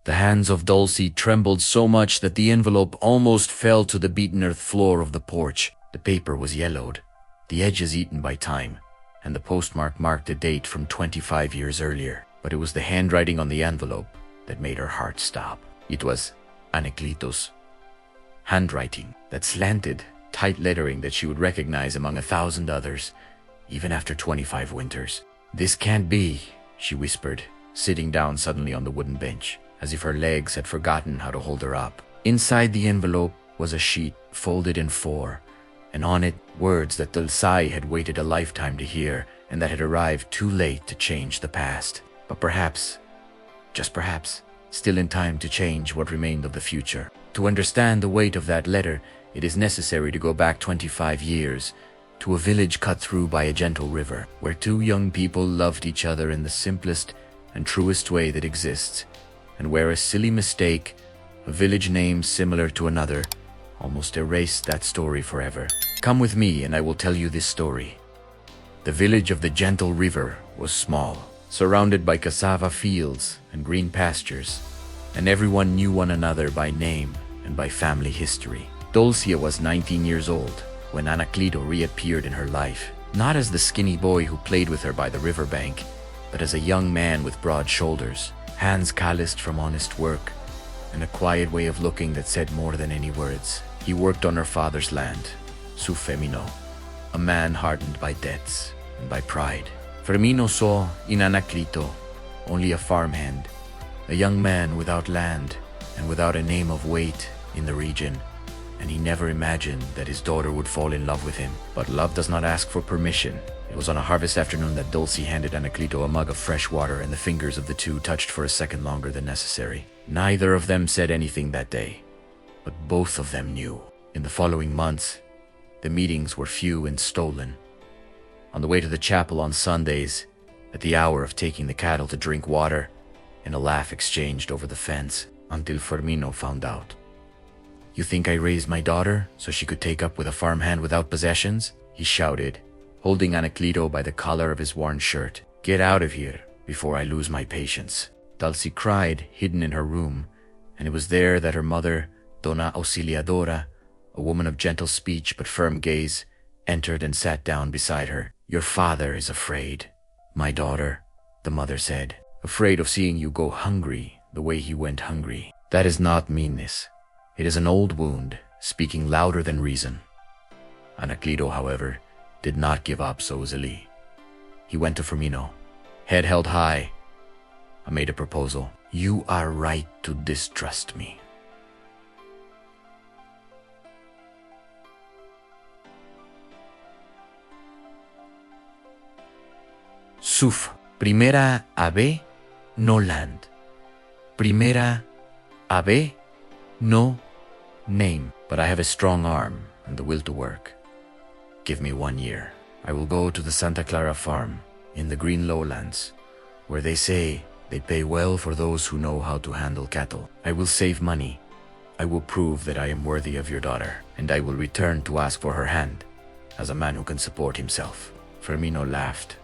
The hands of Dulcie trembled so much that the envelope almost fell to the beaten earth floor of the porch. The paper was yellowed, the edges eaten by time, and the postmark marked a date from 25 years earlier. But it was the handwriting on the envelope that made her heart stop. It was Anaklito's handwriting, that slanted, tight lettering that she would recognize among 1,000 others, even after 25 winters. "This can't be," she whispered, sitting down suddenly on the wooden bench, as if her legs had forgotten how to hold her up. Inside the envelope was a sheet folded in 4, and on it words that Dulcie had waited a lifetime to hear, and that had arrived too late to change the past. But perhaps, just perhaps, still in time to change what remained of the future. To understand the weight of that letter, it is necessary to go back 25 years, to a village cut through by a gentle river, where 2 young people loved each other in the simplest and truest way that exists, and where a silly mistake, a village name similar to another, almost erased that story forever. Come with me and I will tell you this story. The village of the gentle river was small, surrounded by cassava fields and green pastures, and everyone knew one another by name and by family history. Dulcia was 19 years old when Anaklito reappeared in her life, not as the skinny boy who played with her by the riverbank, but as a young man with broad shoulders, hands calloused from honest work, and a quiet way of looking that said more than any words. He worked on her father's land, su Femino, a man hardened by debts and by pride. Firmino saw in Anaklito only a farmhand, a young man without land and without a name of weight in the region, and he never imagined that his daughter would fall in love with him. But love does not ask for permission. It was on a harvest afternoon that Dulcie handed Anaklito a mug of fresh water, and the fingers of the two touched for a second longer than necessary. Neither of them said anything that day, but both of them knew. In the following months, the meetings were few and stolen. On the way to the chapel on Sundays, at the hour of taking the cattle to drink water, and a laugh exchanged over the fence, until Firmino found out. "You think I raised my daughter so she could take up with a farmhand without possessions?" he shouted, holding Anaklito by the collar of his worn shirt. "Get out of here before I lose my patience." Dulcie cried, hidden in her room, and it was there that her mother, Dona Auxiliadora, a woman of gentle speech but firm gaze, entered and sat down beside her. "Your father is afraid, my daughter," the mother said. "Afraid of seeing you go hungry the way he went hungry. That is not meanness. It is an old wound, speaking louder than reason." Anaklito, however, did not give up so easily. He went to Firmino, head held high, and made a proposal. "You are right to distrust me. Suf, primera ave, no land. Primera ave, no name. But I have a strong arm and the will to work. Give me 1 year. I will go to the Santa Clara farm in the green lowlands, where they say they pay well for those who know how to handle cattle. I will save money. I will prove that I am worthy of your daughter, and I will return to ask for her hand, as a man who can support himself." Firmino laughed,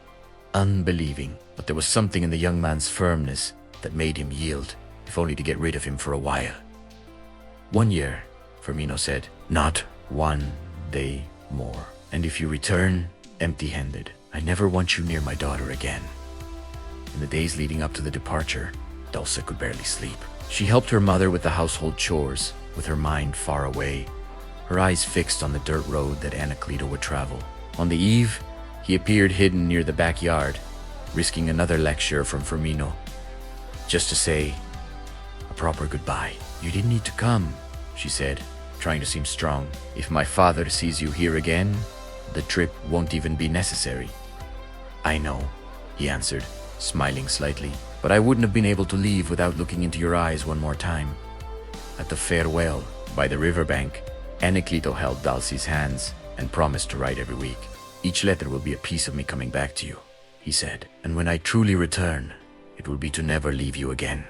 unbelieving, but there was something in the young man's firmness that made him yield, if only to get rid of him for a while. 1 year, Firmino said, "not 1 day more. And if you return empty-handed, I never want you near my daughter again." In the days leading up to the departure, Dulce could barely sleep. She helped her mother with the household chores, with her mind far away, her eyes fixed on the dirt road that Anaklito would travel. On the eve, he appeared hidden near the backyard, risking another lecture from Firmino, just to say a proper goodbye. "You didn't need to come," she said, trying to seem strong. "If my father sees you here again, the trip won't even be necessary." "I know," he answered, smiling slightly, "but I wouldn't have been able to leave without looking into your eyes one more time." At the farewell, by the riverbank, Anaklito held Dulcie's hands and promised to write every week. "Each letter will be a piece of me coming back to you," he said, "and when I truly return, it will be to never leave you again."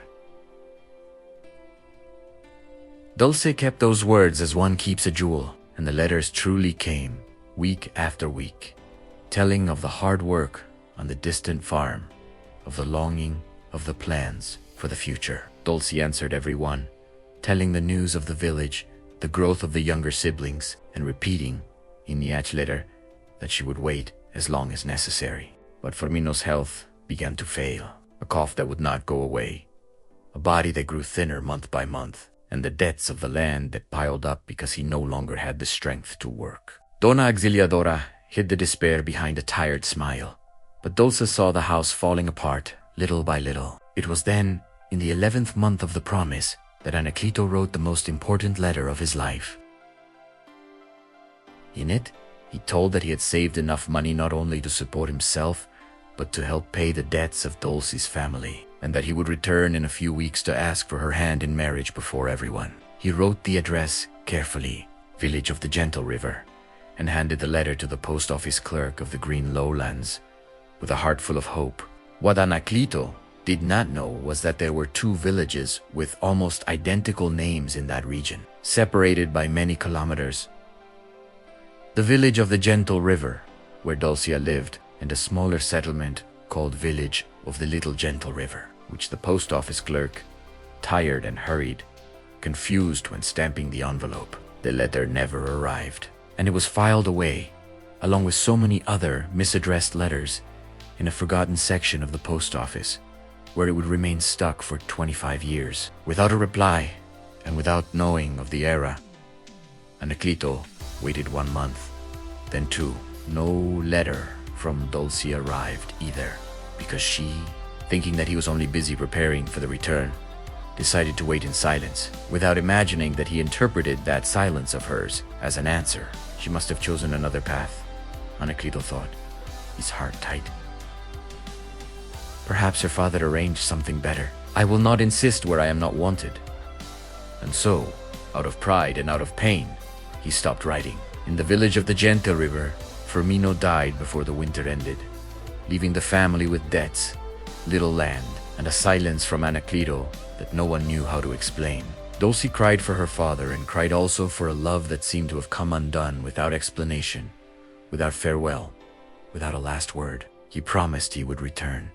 Dulce kept those words as one keeps a jewel, and the letters truly came, week after week, telling of the hard work on the distant farm, of the longing, of the plans for the future. Dulcie answered every one, telling the news of the village, the growth of the younger siblings, and repeating, in each letter, that she would wait as long as necessary. But Fermino's health began to fail, a cough that would not go away, a body that grew thinner month by month, and the debts of the land that piled up because he no longer had the strength to work. Donna Auxiliadora hid the despair behind a tired smile, but Dulce saw the house falling apart little by little. It was then, in the 11th month of the promise, that Anacleto wrote the most important letter of his life. In it, he told that he had saved enough money not only to support himself, but to help pay the debts of Dulce's family, and that he would return in a few weeks to ask for her hand in marriage before everyone. He wrote the address carefully, village of the Gentle River, and handed the letter to the post office clerk of the Green Lowlands, with a heart full of hope. What Anacleto did not know was that there were two villages with almost identical names in that region, separated by many kilometers. The village of the Gentle River, where Dulcia lived, and a smaller settlement called Village of the Little Gentle River, which the post office clerk, tired and hurried, confused when stamping the envelope. The letter never arrived, and it was filed away, along with so many other misaddressed letters, in a forgotten section of the post office, where it would remain stuck for 25 years, without a reply and without knowing of the error. Anacleto waited 1 month, then 2. No letter from Dulce arrived either, because she, thinking that he was only busy preparing for the return, decided to wait in silence, without imagining that he interpreted that silence of hers as an answer. She must have chosen another path, Anacleto thought, his heart tight. Perhaps her father arranged something better. I will not insist where I am not wanted. And so, out of pride and out of pain, he stopped writing. In the village of the Gentle River, Fermino died before the winter ended, leaving the family with debts, little land, and a silence from Anacleto that no one knew how to explain. Dulce cried for her father and cried also for a love that seemed to have come undone without explanation, without farewell, without a last word. He promised he would return.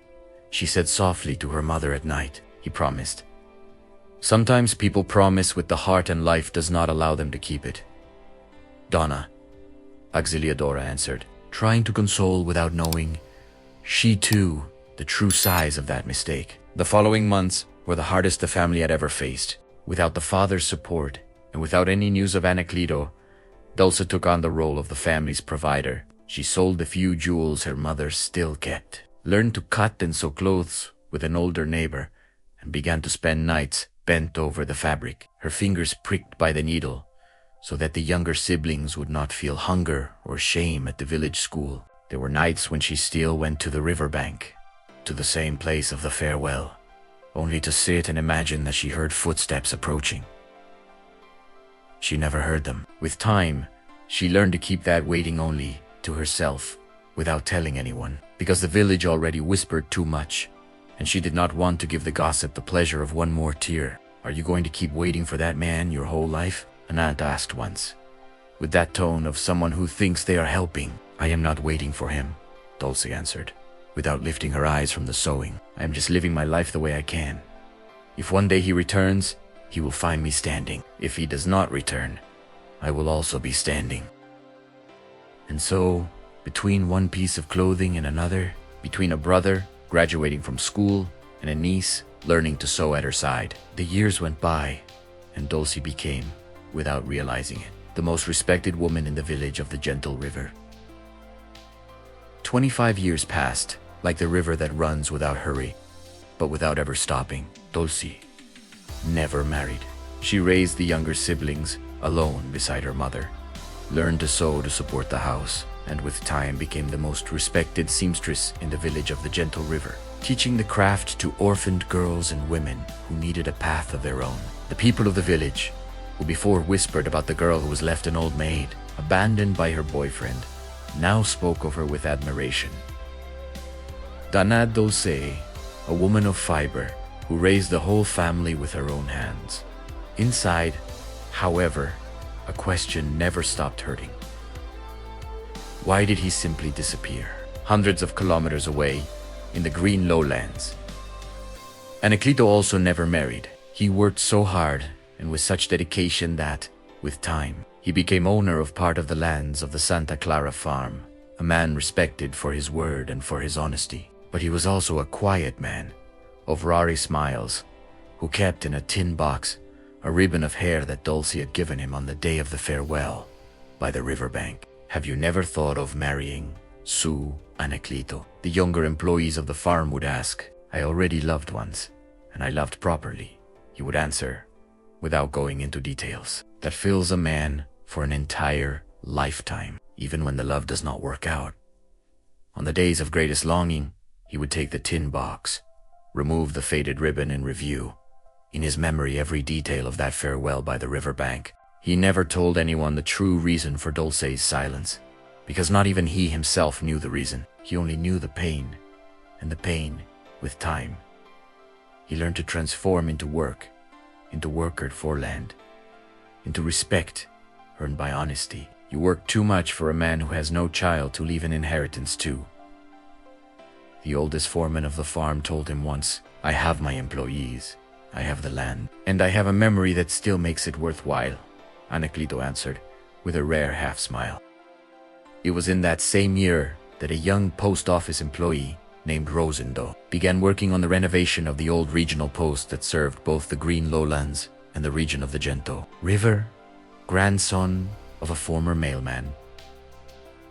She said softly to her mother at night, he promised. Sometimes people promise with the heart and life does not allow them to keep it. Donna Auxiliadora answered, trying to console without knowing, she too, the true size of that mistake. The following months were the hardest the family had ever faced. Without the father's support, and without any news of Anacleto, Dulce took on the role of the family's provider. She sold the few jewels her mother still kept, learned to cut and sew clothes with an older neighbor, and began to spend nights bent over the fabric, her fingers pricked by the needle, so that the younger siblings would not feel hunger or shame at the village school. There were nights when she still went to the riverbank, to the same place of the farewell, only to sit and imagine that she heard footsteps approaching. She never heard them. With time, she learned to keep that waiting only to herself, without telling anyone, because the village already whispered too much, and she did not want to give the gossip the pleasure of one more tear. Are you going to keep waiting for that man your whole life? An aunt asked once, with that tone of someone who thinks they are helping. I am not waiting for him, Dulce answered, without lifting her eyes from the sewing. I am just living my life the way I can. If one day he returns, he will find me standing. If he does not return, I will also be standing. And so, between one piece of clothing and another, between a brother graduating from school and a niece learning to sew at her side, the years went by, and Dulce became, without realizing it, the most respected woman in the village of the Gentle River. 25 years passed, like the river that runs without hurry, but without ever stopping. Dulce never married. She raised the younger siblings alone beside her mother, learned to sew to support the house, and with time became the most respected seamstress in the village of the Gentle River, teaching the craft to orphaned girls and women who needed a path of their own. The people of the village, who before whispered about the girl who was left an old maid, abandoned by her boyfriend, now spoke of her with admiration. Donna Dulce, a woman of fiber, who raised the whole family with her own hands. Inside, however, a question never stopped hurting. Why did he simply disappear? Hundreds of kilometers away, in the green lowlands. Anacleto also never married. He worked so hard and with such dedication that, with time, he became owner of part of the lands of the Santa Clara farm, a man respected for his word and for his honesty. But he was also a quiet man, of rarely smiles, who kept in a tin box a ribbon of hair that Dulcie had given him on the day of the farewell by the riverbank. "Have you never thought of marrying Sue Anacleto?" the younger employees of the farm would ask. "I already loved once, and I loved properly," he would answer, without going into details. That fills a man for an entire lifetime, even when the love does not work out. On the days of greatest longing, he would take the tin box, remove the faded ribbon and review, in his memory, every detail of that farewell by the riverbank. He never told anyone the true reason for Dulce's silence, because not even he himself knew the reason. He only knew the pain, and the pain, with time, he learned to transform into work earned for land, into respect earned by honesty. You work too much for a man who has no child to leave an inheritance to. The oldest foreman of the farm told him once, "I have my employees, I have the land, and I have a memory that still makes it worthwhile," Anacleto answered, with a rare half-smile. It was in that same year that a young post office employee named Rosendo began working on the renovation of the old regional post that served both the green lowlands and the region of the Gento River, grandson of a former mailman.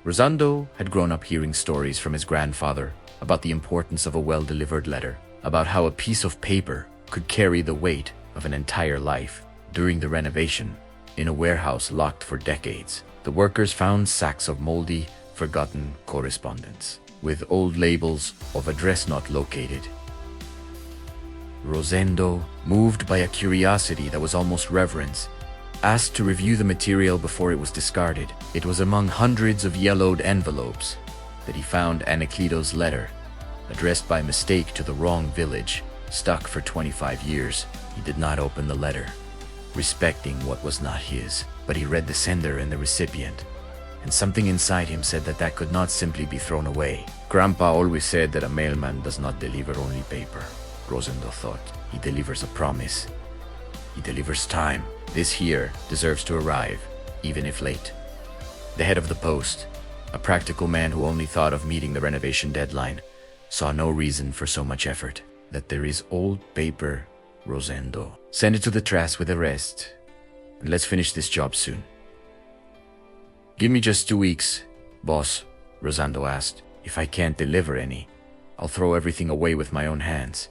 Rosendo had grown up hearing stories from his grandfather about the importance of a well-delivered letter, about how a piece of paper could carry the weight of an entire life. During the renovation, in a warehouse locked for decades, the workers found sacks of moldy, forgotten correspondence, with old labels of address not located. Rosendo, moved by a curiosity that was almost reverence, asked to review the material before it was discarded. It was among hundreds of yellowed envelopes that he found Anacleto's letter, addressed by mistake to the wrong village, stuck for 25 years. He did not open the letter, respecting what was not his, but he read the sender and the recipient, and something inside him said that that could not simply be thrown away. Grandpa always said that a mailman does not deliver only paper, Rosendo thought. He delivers a promise. He delivers time. This here deserves to arrive, even if late. The head of the post, a practical man who only thought of meeting the renovation deadline, saw no reason for so much effort. "That there is old paper, Rosendo. Send it to the trash with the rest, and let's finish this job soon." "Give me just 2 weeks, boss," Rosendo asked. "If I can't deliver any, I'll throw everything away with my own hands."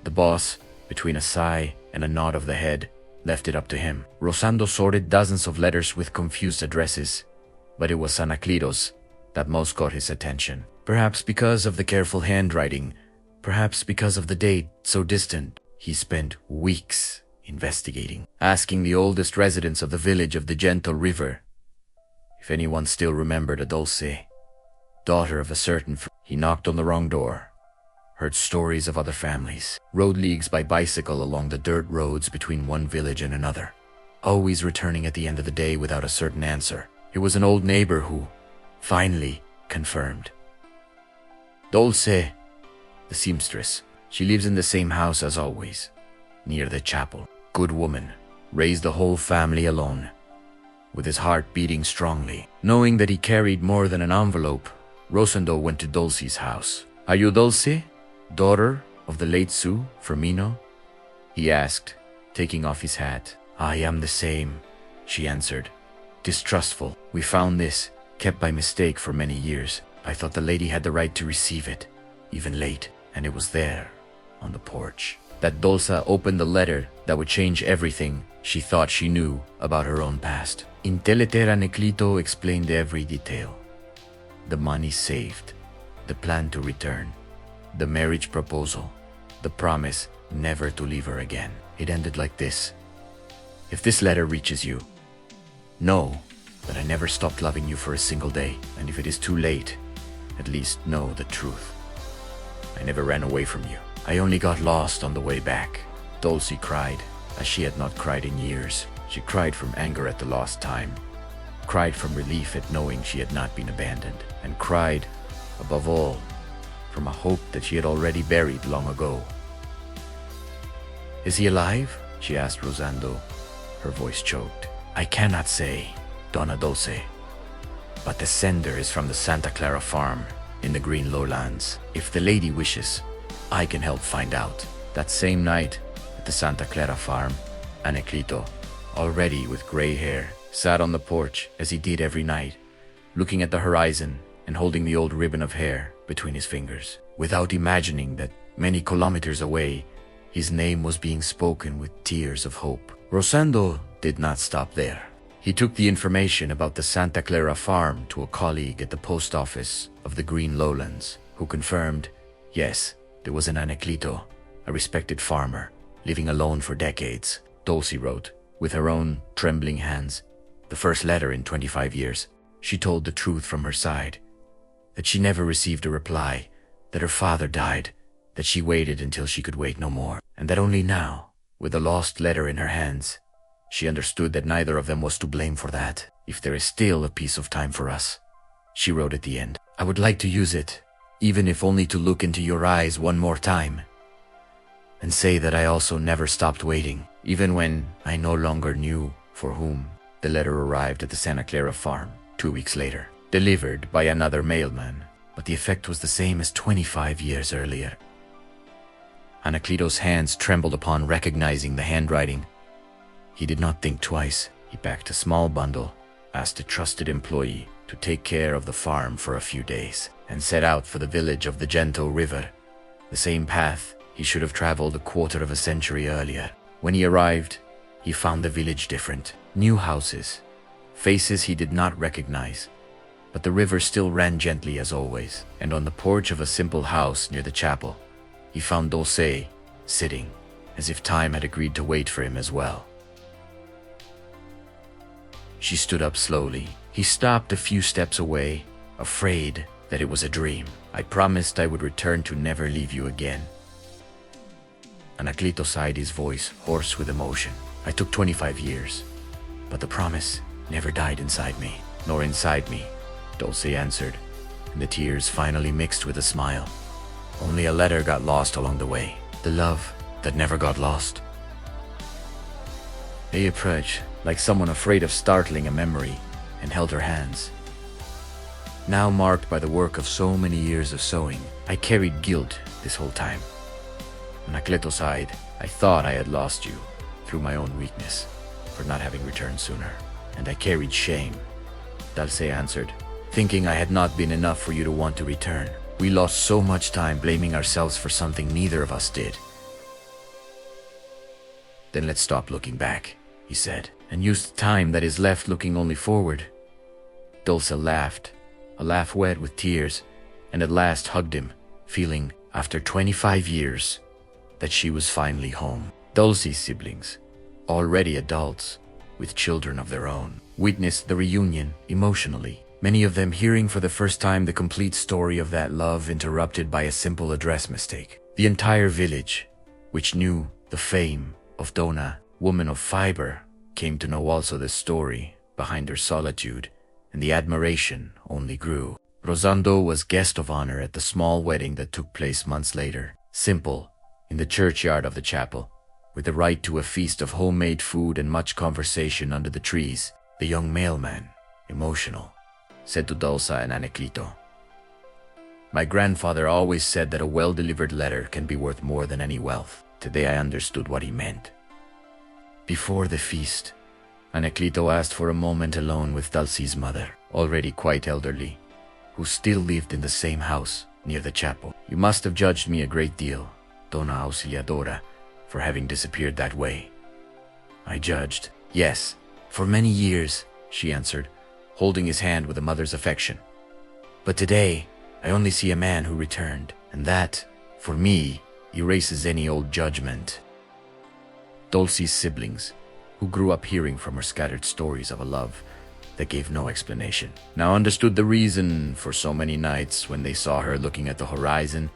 The boss, between a sigh and a nod of the head, left it up to him. Rosendo sorted dozens of letters with confused addresses, but it was Anacleto's that most caught his attention. Perhaps because of the careful handwriting, perhaps because of the date so distant, he spent weeks investigating, asking the oldest residents of the village of the Gento River if anyone still remembered a Dulce, daughter of a certain He knocked on the wrong door, heard stories of other families, rode leagues by bicycle along the dirt roads between one village and another, always returning at the end of the day without a certain answer. It was an old neighbor who, finally, confirmed. "Dulce, the seamstress. She lives in the same house as always, near the chapel. Good woman, raised the whole family alone." With his heart beating strongly, knowing that he carried more than an envelope, Rosendo went to Dulce's house. "Are you Dulce, daughter of the late Sue Firmino?" he asked, taking off his hat. "I am the same," she answered, distrustful. "We found this, kept by mistake for many years. I thought the lady had the right to receive it, even late, and it was there, on the porch." That Dulce opened the letter that would change everything she thought she knew about her own past. Inteleter Anacleto explained every detail. The money saved, the plan to return, the marriage proposal, the promise never to leave her again. It ended like this: "If this letter reaches you, know that I never stopped loving you for a single day, and if it is too late, at least know the truth. I never ran away from you. I only got lost on the way back." Dulce cried, as she had not cried in years. She cried from anger at the lost time, cried from relief at knowing she had not been abandoned, and cried, above all, from a hope that she had already buried long ago. Is he alive? She asked Rosendo. Her voice choked. I cannot say, Donna Dulce. But the sender is from the Santa Clara farm in the Green Lowlands. If the lady wishes, I can help find out. That same night, at the Santa Clara farm, Anacleto, already with gray hair, sat on the porch as he did every night, looking at the horizon and holding the old ribbon of hair between his fingers, without imagining that many kilometers away, his name was being spoken with tears of hope. Rosendo did not stop there. He took the information about the Santa Clara farm to a colleague at the post office of the Green Lowlands, who confirmed, yes, there was an Anacleto, a respected farmer, living alone for decades. Dulce wrote, with her own trembling hands, the first letter in 25 years. She told the truth from her side, that she never received a reply, that her father died, that she waited until she could wait no more, and that only now, with the lost letter in her hands, she understood that neither of them was to blame for that. If there is still a piece of time for us, she wrote at the end, I would like to use it, even if only to look into your eyes one more time, and say that I also never stopped waiting, even when I no longer knew for whom. The letter arrived at the Santa Clara farm 2 weeks later, delivered by another mailman, but the effect was the same as 25 years earlier. Anacleto's hands trembled upon recognizing the handwriting. He did not think twice. He packed a small bundle, asked a trusted employee to take care of the farm for a few days, and set out for the village of the Gento River, the same path he should have traveled a quarter of a century earlier. When he arrived, he found the village different. New houses, faces he did not recognize, but the river still ran gently as always, and on the porch of a simple house near the chapel, he found Dulce sitting, as if time had agreed to wait for him as well. She stood up slowly. He stopped a few steps away, afraid that it was a dream. I promised I would return to never leave you again. Anacleto sighed, his voice hoarse with emotion. I took 25 years, but the promise never died inside me, nor inside me, Dulce answered, and the tears finally mixed with a smile. Only a letter got lost along the way, the love that never got lost. They approached, like someone afraid of startling a memory, and held her hands. Now marked by the work of so many years of sewing, I carried guilt this whole time. Anacleto sighed. I thought I had lost you, through my own weakness, for not having returned sooner, and I carried shame, Dulce answered, thinking I had not been enough for you to want to return. We lost so much time blaming ourselves for something neither of us did. Then let's stop looking back, he said, and use the time that is left looking only forward. Dulce laughed, a laugh wet with tears, and at last hugged him, feeling, after 25 years, that she was finally home. Dulce's siblings, already adults, with children of their own, witnessed the reunion emotionally, many of them hearing for the first time the complete story of that love interrupted by a simple address mistake. The entire village, which knew the fame of Donna, woman of fiber, came to know also the story behind her solitude, and the admiration only grew. Rosendo was guest of honor at the small wedding that took place months later, simple, in the churchyard of the chapel, with the right to a feast of homemade food and much conversation under the trees. The young mailman, emotional, said to Dulce and Anacleto, my grandfather always said that a well-delivered letter can be worth more than any wealth. Today I understood what he meant. Before the feast, Anacleto asked for a moment alone with Dulce's mother, already quite elderly, who still lived in the same house near the chapel. You must have judged me a great deal, Donna Auxiliadora, for having disappeared that way. I judged, yes, for many years, she answered, holding his hand with a mother's affection. But today, I only see a man who returned, and that, for me, erases any old judgment. Dulce's siblings, who grew up hearing from her scattered stories of a love that gave no explanation, now understood the reason for so many nights when they saw her looking at the horizon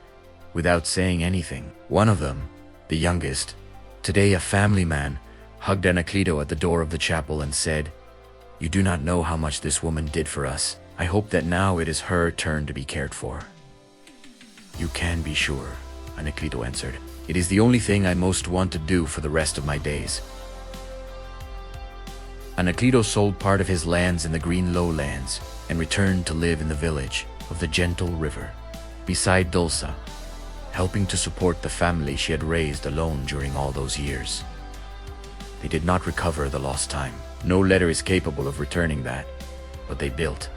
without saying anything. One of them, the youngest, today a family man, hugged Anacleto at the door of the chapel and said, you do not know how much this woman did for us. I hope that now it is her turn to be cared for. You can be sure, Anacleto answered. It is the only thing I most want to do for the rest of my days. Anacleto sold part of his lands in the green lowlands and returned to live in the village of the gentle river, beside Dulce, helping to support the family she had raised alone during all those years. They did not recover the lost time. No letter is capable of returning that, but they built,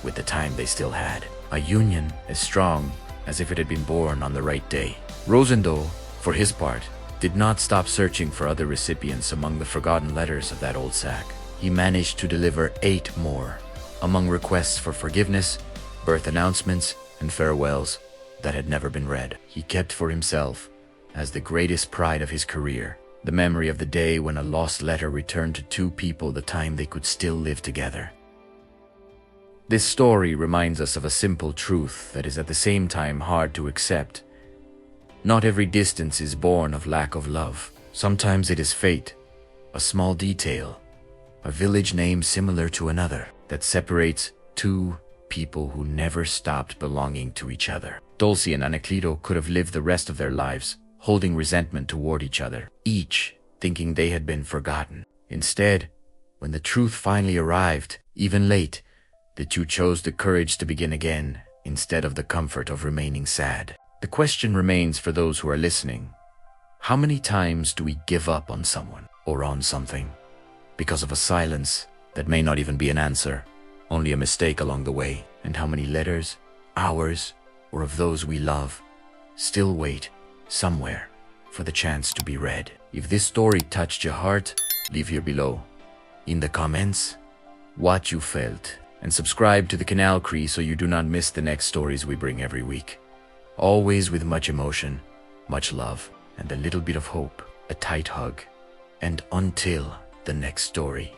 with the time they still had, a union as strong as if it had been born on the right day. Rosendo, for his part, did not stop searching for other recipients among the forgotten letters of that old sack. He managed to deliver 8 more, among requests for forgiveness, birth announcements, and farewells that had never been read. He kept for himself, as the greatest pride of his career, the memory of the day when a lost letter returned to 2 people the time they could still live together. This story reminds us of a simple truth that is at the same time hard to accept. Not every distance is born of lack of love. Sometimes it is fate, a small detail, a village name similar to another, that separates 2 people who never stopped belonging to each other. Dulce and Anacleto could have lived the rest of their lives holding resentment toward each other, each thinking they had been forgotten. Instead, when the truth finally arrived, even late, the 2 chose the courage to begin again instead of the comfort of remaining sad. The question remains for those who are listening. How many times do we give up on someone or on something because of a silence that may not even be an answer, only a mistake along the way? And how many letters, ours, or of those we love, still wait somewhere for the chance to be read? If this story touched your heart, leave here below in the comments what you felt, and subscribe to the canal so you do not miss the next stories we bring every week. Always with much emotion, much love, and a little bit of hope, a tight hug. And until the next story.